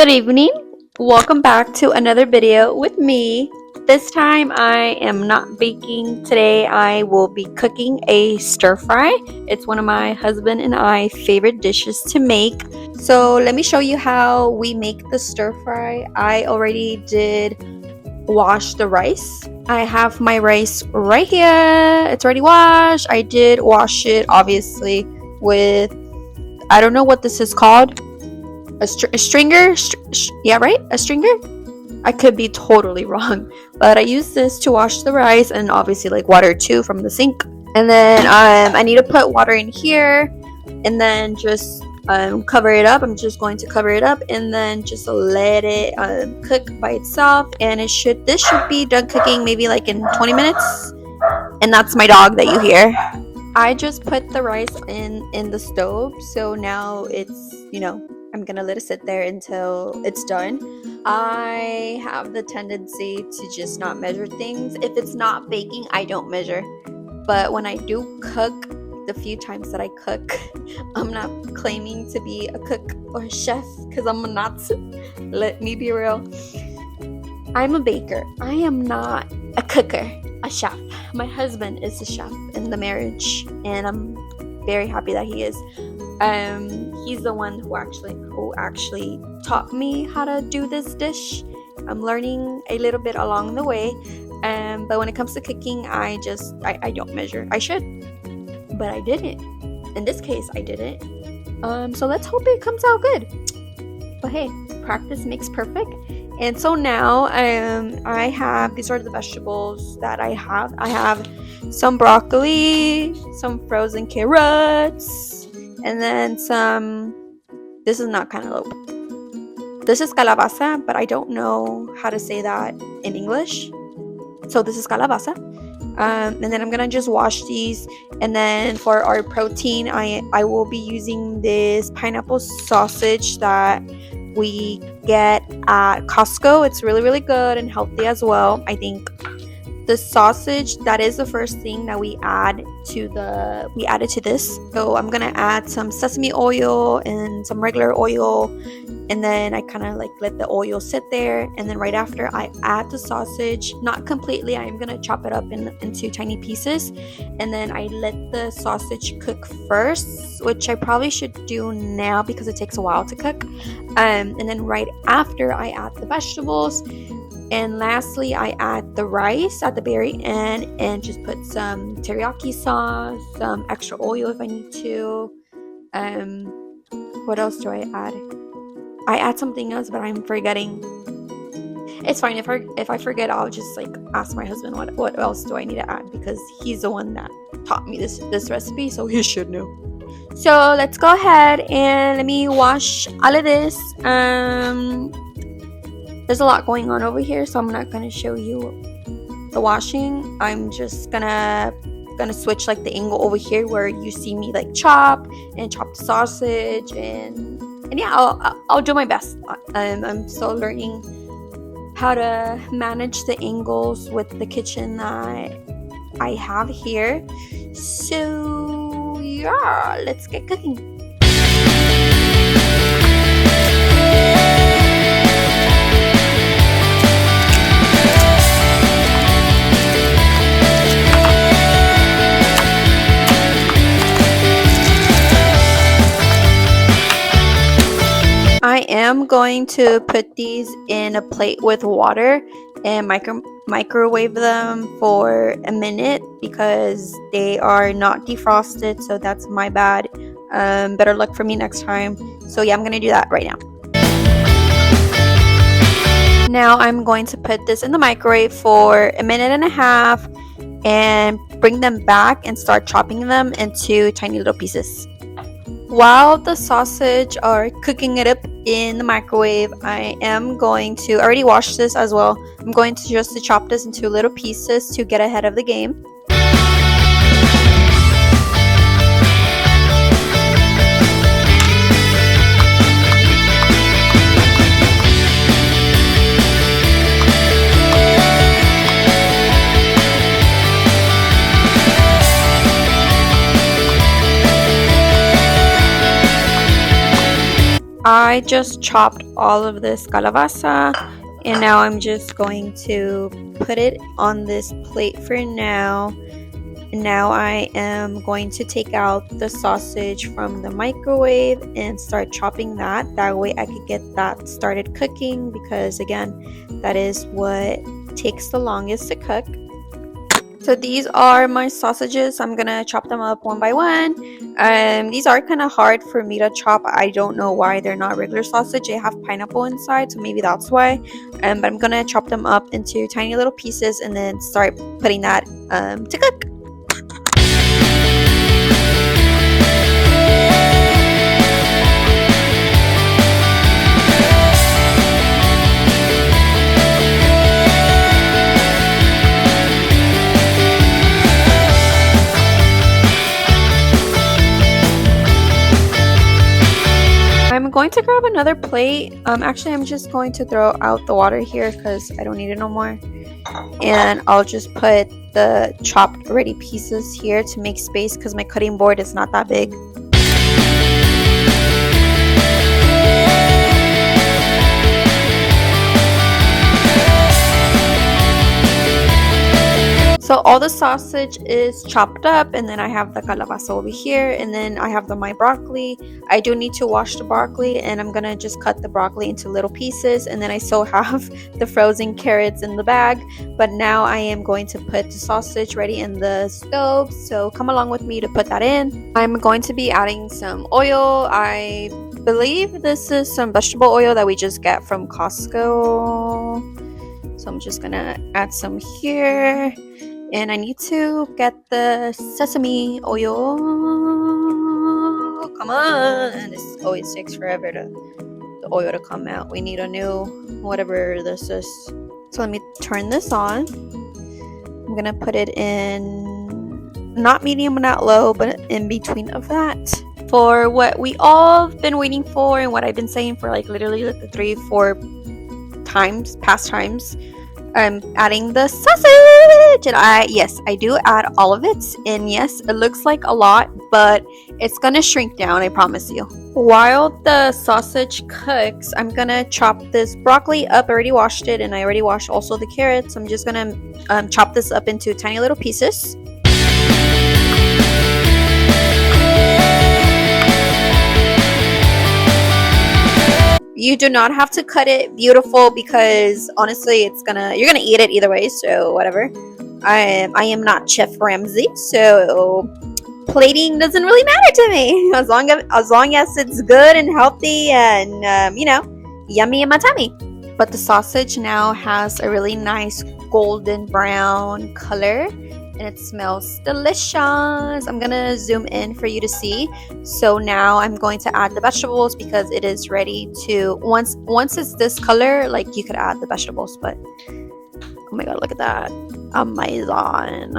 Good evening. Welcome back to another video with me. This time I am not baking. Today I will be cooking a stir fry. It's one of my husband and I favorite dishes to make. So let me show you how we make the stir fry. I already did wash the rice. I have my rice right here. It's already washed. I did wash it obviously with, I don't know what this is called. A stringer? Yeah, right? A stringer? I could be totally wrong, but I use this to wash the rice and obviously like water too from the sink. And then I need to put water in here and then just cover it up. I'm just going to cover it up and then just let it cook by itself. And this should be done cooking maybe like in 20 minutes. And that's my dog that you hear. I just put the rice in the stove, so now it's, I'm gonna let it sit there until it's done. I have the tendency to just not measure things. If it's not baking, I don't measure. But when I do cook, the few times that I cook, I'm not claiming to be a cook or a chef because I'm not. Let me be real. I'm a baker. I am not a cooker, a chef. My husband is a chef in the marriage, and I'm very happy that he is. He's the one who actually taught me how to do this dish. I'm learning a little bit along the way, but when it comes to cooking, I don't measure. I should, but I didn't. In this case, I didn't. So let's hope it comes out good. But hey, practice makes perfect. And so now I have, these are the vegetables that I have. I have some broccoli, some frozen carrots, and then some, this is not cantaloupe. This is calabaza, but I don't know how to say that in English. So this is calabaza. And then I'm going to just wash these. And then for our protein, I will be using this pineapple sausage that we get at Costco. It's really, really good and healthy as well. I think the sausage, that is the first thing that we added to this. So I'm gonna add some sesame oil and some regular oil, and then I kind of like let the oil sit there, and then right after I add the sausage, not completely, I'm gonna chop it up into tiny pieces, and then I let the sausage cook first, which I probably should do now because it takes a while to cook, and then right after I add the vegetables. And lastly, I add the rice at the very end and just put some teriyaki sauce, some extra oil if I need to. What else do I add? I add something else, but I'm forgetting. It's fine. If I forget, I'll just like ask my husband what else do I need to add, because he's the one that taught me this recipe, so he should know. So let's go ahead and let me wash all of this. There's a lot going on over here, so I'm not going to show you the washing. I'm just gonna switch like the angle over here where you see me like chop the sausage, and yeah, I'll do my best. I'm still learning how to manage the angles with the kitchen that I have here. So yeah, let's get cooking. I am going to put these in a plate with water and microwave them for a minute because they are not defrosted, so that's my bad. Better luck for me next time. So yeah, I'm going to do that right now. Now I'm going to put this in the microwave for a minute and a half and bring them back and start chopping them into tiny little pieces. While the sausage are cooking it up in the microwave, I am going to, I already washed this as well, I'm going to just chop this into little pieces to get ahead of the game. I just chopped all of this calabaza, and now I'm just going to put it on this plate for now. Now I am going to take out the sausage from the microwave and start chopping that. That way I could get that started cooking, because again, that is what takes the longest to cook. So these are my sausages. I'm gonna chop them up one by one. These are kind of hard for me to chop. I don't know why they're not regular sausage. They have pineapple inside, so maybe that's why. But I'm gonna chop them up into tiny little pieces and then start putting that to cook. I'm going to grab another plate. Actually, I'm just going to throw out the water here because I don't need it no more. And I'll just put the chopped ready pieces here to make space because my cutting board is not that big. So all the sausage is chopped up, and then I have the calabaza over here, and then I have my broccoli. I do need to wash the broccoli, and I'm gonna just cut the broccoli into little pieces, and then I still have the frozen carrots in the bag. But now I am going to put the sausage ready in the stove, so come along with me to put that in. I'm going to be adding some oil. I believe this is some vegetable oil that we just get from Costco. So I'm just gonna add some here. And I need to get the sesame oil. Come on. This always takes forever the oil to come out. We need a new whatever this is. So let me turn this on. I'm going to put it in not medium, not low, but in between of that. For what we all have been waiting for and what I've been saying for literally the 3-4 past times. I'm adding the sausage, and I do add all of it, and yes, it looks like a lot, but it's gonna shrink down, I promise you. While the sausage cooks, I'm gonna chop this broccoli up. I already washed it, and I already washed also the carrots. I'm just gonna chop this up into tiny little pieces. You do not have to cut it beautiful, because honestly you're gonna eat it either way, so whatever. I am not Chef Ramsay, so plating doesn't really matter to me as long as it's good and healthy and yummy in my tummy. But the sausage now has a really nice golden brown color, and it smells delicious. I'm gonna zoom in for you to see. So now I'm going to add the vegetables, because it is ready to once it's this color, you could add the vegetables. But oh my god, look at that, amazing.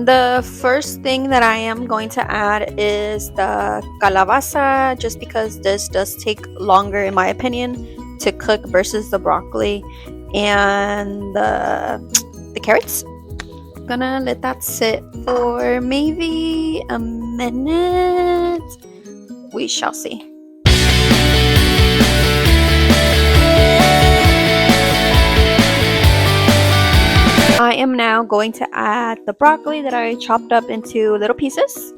The first thing that I am going to add is the calabaza, just because this does take longer in my opinion to cook versus the broccoli and the carrots. Gonna let that sit for maybe a minute. We shall see. I am now going to add the broccoli that I chopped up into little pieces.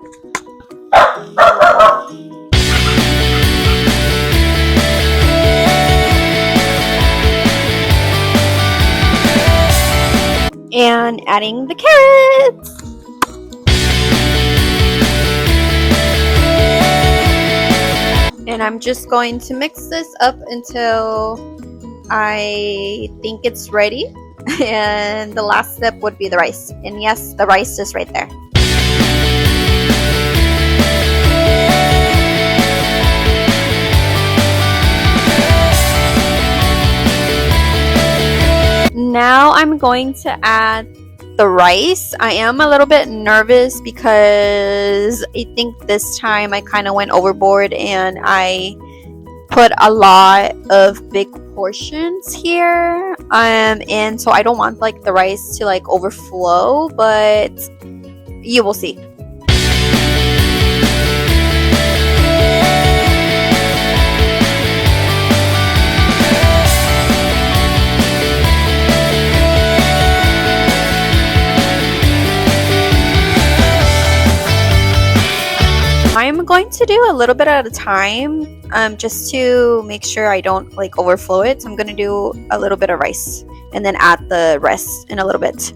And adding the carrots. And I'm just going to mix this up until I think it's ready. And the last step would be the rice. And yes, the rice is right there. Now I'm going to add the rice. I am a little bit nervous because I think this time I kind of went overboard and I put a lot of big portions here. And so I don't want the rice to overflow, but you will see. going to do a little bit at a time, just to make sure I don't like overflow it. So I'm going to do a little bit of rice and then add the rest in a little bit.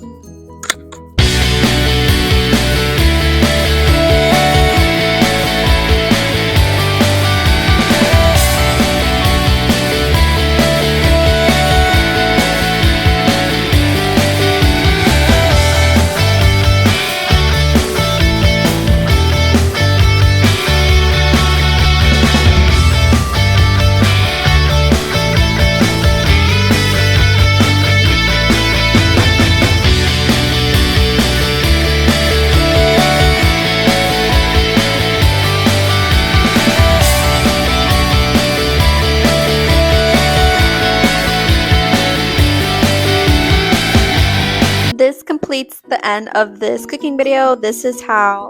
This completes the end of this cooking video. This is how,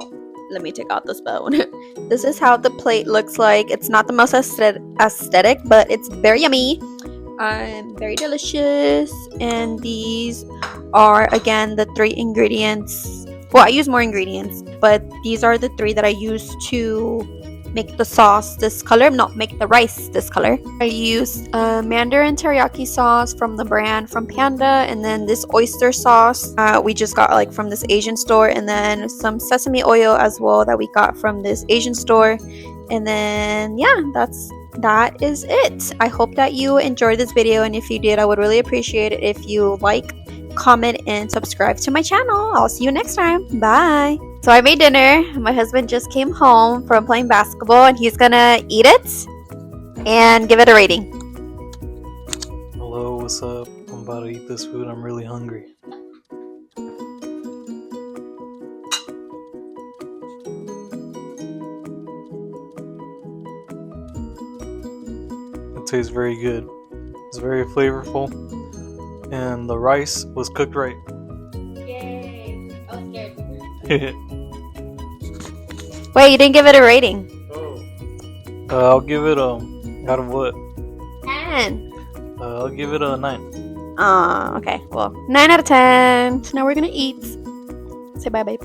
let me take out the spoon. This is how the plate looks like. It's not the most aesthetic, but it's very yummy. Very delicious. And these are, again, the 3 ingredients. Well, I use more ingredients, but these are the 3 that I use to make the sauce this color. Not make the rice this color. I used Mandarin teriyaki sauce from the brand from Panda, and then this oyster sauce we just got like from this Asian store, and then some sesame oil as well that we got from this Asian store. And then yeah, that is it. I hope that you enjoyed this video, and if you did, I would really appreciate it if you like, comment, and subscribe to my channel. I'll see you next time. Bye. So I made dinner. My husband just came home from playing basketball, and he's gonna eat it and give it a rating. Hello, what's up? I'm about to eat this food. I'm really hungry. It tastes very good. It's very flavorful, and the rice was cooked right. Yay! I was scared. Wait, you didn't give it a rating. I'll give it out of what? 10. I'll give it a 9. Okay. Well, 9 out of 10. So now we're gonna eat. Say bye. Bye.